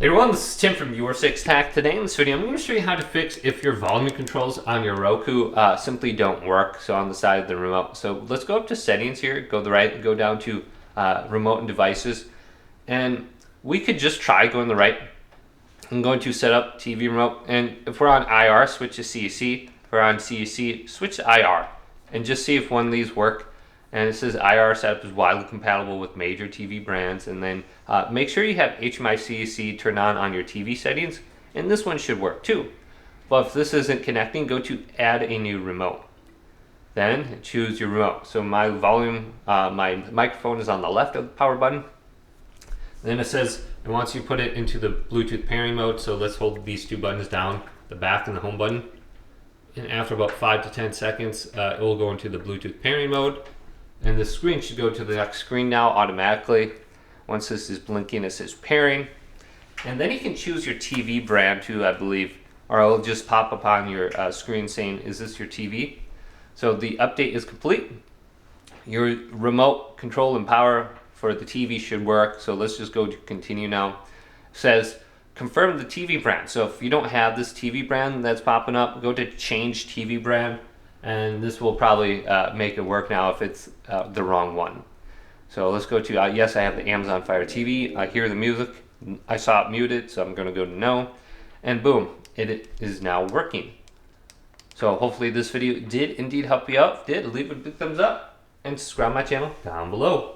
Hey everyone, this is Tim from Your6Tech. Today in this video, I'm going to show you how to fix if your volume controls on your Roku simply don't work. So on the side of the remote. So let's go up to settings here, go to the right, go down to remote and devices. And we could just try going to the right. I'm going to set up TV remote. And if we're on IR, switch to CEC. If we're on CEC, switch to IR. And just see if one of these work. And it says IR setup is widely compatible with major TV brands. And then make sure you have HDMI-CEC turned on your TV settings. And this one should work too. But if this isn't connecting, go to add a new remote. Then choose your remote. So my volume, my microphone is on the left of the power button. Then it says it wants you to put it into the Bluetooth pairing mode. So let's hold these two buttons down, the back and the home button. And after about 5 to 10 seconds, it will go into the Bluetooth pairing mode. And the screen should go to the next screen now automatically. Once this is blinking, it says pairing. And then you can choose your TV brand too, I believe, or it'll just pop up on your screen saying, is this your TV? So the update is complete. Your remote control and power for the TV should work. So let's just go to continue now. It says, confirm the TV brand. So if you don't have this TV brand that's popping up, go to change TV brand. And this will probably make it work now if it's the wrong one. So let's go to, yes, I have the Amazon Fire TV. I hear the music. I saw it muted, so I'm going to go to no. And boom, it is now working. So hopefully this video did indeed help you out. If it did, leave a big thumbs up and subscribe to my channel down below.